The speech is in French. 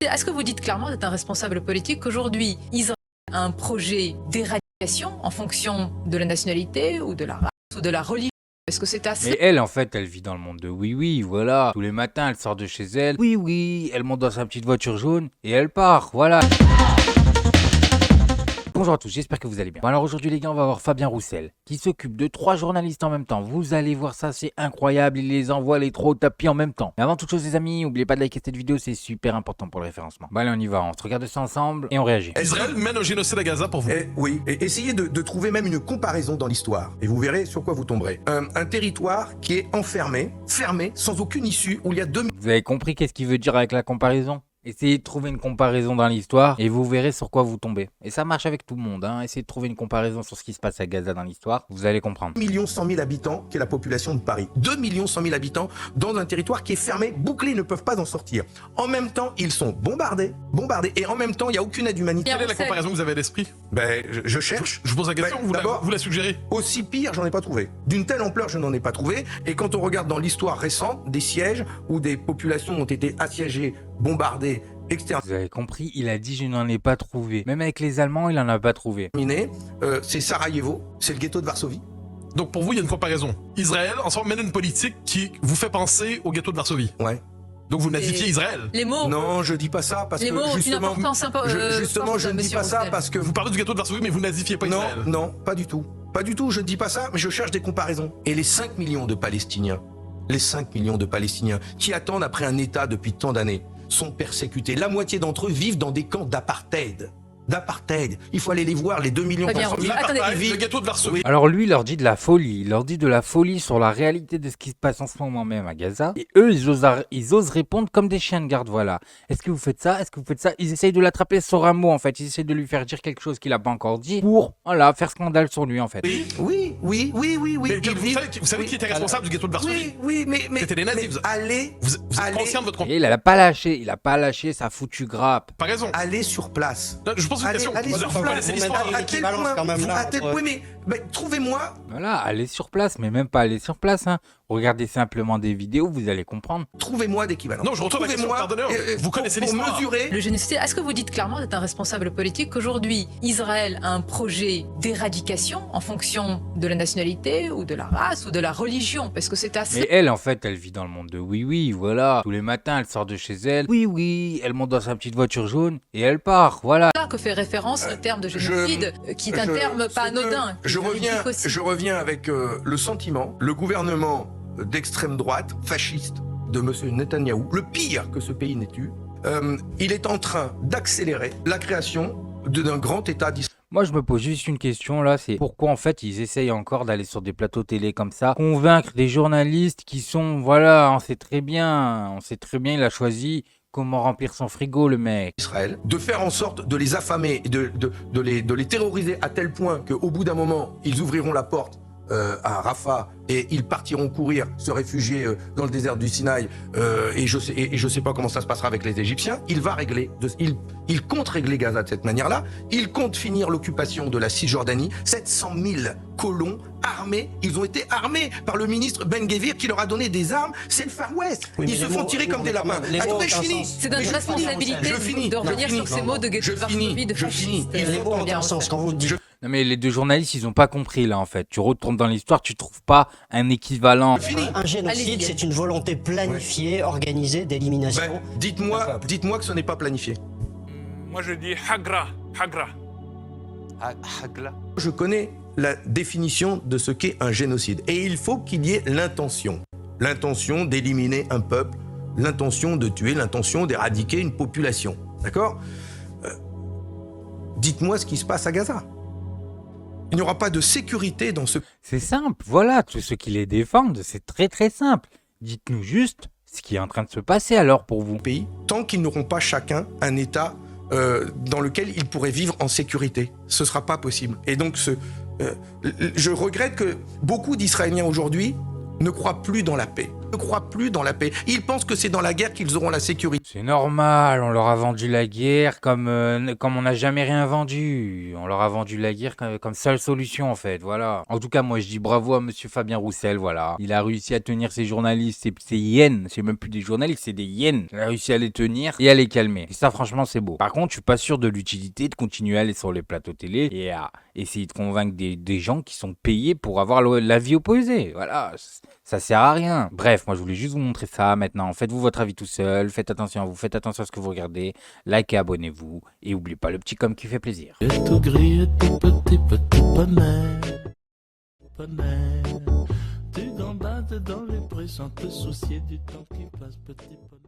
Est-ce que vous dites clairement d'être un responsable politique qu'aujourd'hui, Israël a un projet d'éradication en fonction de la nationalité ou de la race ou de la religion? Est-ce que c'est assez? Mais elle, en fait, elle vit dans le monde de oui, voilà. Tous les matins, elle sort de chez elle. Oui, elle monte dans sa petite voiture jaune et elle part, voilà. Bonjour à tous, j'espère que vous allez bien. Bon, alors aujourd'hui les gars, on va voir Fabien Roussel qui s'occupe de 3 journalistes en même temps. Vous allez voir ça, c'est incroyable, il les envoie les 3 au tapis en même temps. Mais avant toute chose les amis, n'oubliez pas de liker cette vidéo, c'est super important pour le référencement. Bon allez, on y va, on se regarde ça ensemble et on réagit. Israël mène un génocide à Gaza pour vous. Oui, et essayez de trouver même une comparaison dans l'histoire, et vous verrez sur quoi vous tomberez. Un territoire qui est enfermé, fermé, sans aucune issue, où il y a 2000... Vous avez compris qu'est-ce qu'il veut dire avec la comparaison? Essayez de trouver une comparaison dans l'histoire et vous verrez sur quoi vous tombez. Et ça marche avec tout le monde, hein. Essayez de trouver une comparaison sur ce qui se passe à Gaza dans l'histoire, vous allez comprendre. 2 100 000 habitants, qui est la population de Paris. 2 100 000 habitants dans un territoire qui est fermé, bouclé, ils ne peuvent pas en sortir. En même temps, ils sont bombardés, et en même temps, il n'y a aucune aide humanitaire. Quelle est la comparaison que vous avez à l'esprit? Ben, je cherche. Je vous pose la question, vous la suggérez? Aussi pire, j'en ai pas trouvé. D'une telle ampleur, je n'en ai pas trouvé. Et quand on regarde dans l'histoire récente, des sièges où des populations ont été assiégées, bombardées, vous avez compris, il a dit je n'en ai pas trouvé. Même avec les Allemands, il n'en a pas trouvé. C'est Sarajevo, c'est le ghetto de Varsovie. Donc pour vous, il y a une comparaison. Israël, ensemble, mène une politique qui vous fait penser au ghetto de Varsovie. Ouais. Donc vous nazifiez Israël. Les mots. Non, je dis pas ça parce les mots que ont justement, une importance je ne dis pas ça parce que vous parlez du ghetto de Varsovie, mais vous nazifiez pas Israël. Non, pas du tout. Pas du tout, je ne dis pas ça, mais je cherche des comparaisons. Et les 5 millions de Palestiniens, qui attendent après un État depuis tant d'années, sont persécutés. La moitié d'entre eux vivent dans des camps d'apartheid. Il faut aller les voir, les 2 millions de le ghetto de Varsovie. Alors lui, il leur dit de la folie. Il leur dit de la folie sur la réalité de ce qui se passe en ce moment même à Gaza. Et eux, ils osent répondre comme des chiens de garde, voilà. Est-ce que vous faites ça? Est-ce que vous faites ça? Ils essayent de l'attraper sur un mot, en fait. Ils essayent de lui faire dire quelque chose qu'il n'a pas encore dit pour, voilà, faire scandale sur lui, en fait. Oui. Mais vous savez qui était responsable du ghetto de Varsovie? Oui, mais c'était les nazis. Vous êtes conscient de votre Et il n'a pas lâché sa foutue grappe. Pas raison. Allez sur place. Je pense une question. Vous connaissez l'histoire. Mais trouvez-moi. Voilà, allez sur place, mais même pas aller sur place, hein. Regardez simplement des vidéos, vous allez comprendre. Trouvez-moi d'équivalent. Non, je retourne à la question, pardonneur. Vous connaissez l'histoire. Le génocide, est-ce que vous dites clairement d'être un responsable politique qu'aujourd'hui, Israël a un projet d'éradication en fonction de la nationalité ou de la race ou de la religion? Parce que c'est assez... Mais elle, en fait, elle vit dans le monde de oui, voilà. Tous les matins, elle sort de chez elle. Oui, elle monte dans sa petite voiture jaune et elle part, voilà. Que fait référence le terme de génocide, qui est un terme pas anodin. Je reviens avec le sentiment, le gouvernement d'extrême droite, fasciste, de M. Netanyahou, le pire que ce pays n'ait eu, il est en train d'accélérer la création d'un grand État d'Israël. Moi, je me pose juste une question là, c'est pourquoi en fait ils essayent encore d'aller sur des plateaux télé comme ça, convaincre des journalistes qui sont, voilà, on sait très bien, il a choisi comment remplir son frigo, le mec. Israël, de faire en sorte de les affamer, de les terroriser à tel point qu'au bout d'un moment, ils ouvriront la porte à Rafah et ils partiront courir, se réfugier dans le désert du Sinaï et je sais pas comment ça se passera avec les Égyptiens. Il va régler, il compte régler Gaza de cette manière-là. Il compte finir l'occupation de la Cisjordanie. 700 000 colons armés, ils ont été armés par le ministre Ben-Gvir qui leur a donné des armes. C'est le Far West. Ils se font tirer comme des lapins. Attendez, je finis. C'est notre responsabilité de revenir sur ces mots de ghetto de Varsovie, de fasciste. Les mots ont un sens quand vous le dites. Non mais les deux journalistes, ils ont pas compris là en fait. Tu retournes dans l'histoire, tu trouves pas un équivalent. Un génocide, c'est une volonté planifiée, organisée d'élimination. Ben, dites-moi que ce n'est pas planifié. Moi je dis hagra. Je connais la définition de ce qu'est un génocide. Et il faut qu'il y ait l'intention. L'intention d'éliminer un peuple, l'intention de tuer, l'intention d'éradiquer une population. D'accord ? Dites-moi ce qui se passe à Gaza. Il n'y aura pas de sécurité dans ce... C'est simple, voilà, tous ceux qui les défendent, c'est très simple. Dites-nous juste ce qui est en train de se passer alors pour vous. Pays, tant qu'ils n'auront pas chacun un État dans lequel ils pourraient vivre en sécurité. Ce ne sera pas possible. Et donc, je regrette que beaucoup d'Israéliens aujourd'hui ne croient plus dans la paix. ne croient plus dans la paix. Ils pensent que c'est dans la guerre qu'ils auront la sécurité. C'est normal, on leur a vendu la guerre comme on n'a jamais rien vendu. On leur a vendu la guerre comme seule solution en fait, voilà. En tout cas, moi je dis bravo à monsieur Fabien Roussel, voilà. Il a réussi à tenir ses journalistes, ses hyènes, c'est même plus des journalistes, c'est des hyènes. Il a réussi à les tenir et à les calmer. Et ça franchement c'est beau. Par contre, je suis pas sûr de l'utilité de continuer à aller sur les plateaux télé et à essayer de convaincre des gens qui sont payés pour avoir l'avis opposé. Voilà, ça sert à rien. Bref, moi je voulais juste vous montrer ça maintenant. Faites-vous votre avis tout seul, faites attention à vous, faites attention à ce que vous regardez, likez, abonnez-vous et n'oubliez pas le petit com qui fait plaisir. Et tout gris et tout petit poney. Tu gambades dans les prés sans te soucier du temps qui passe, petit poney.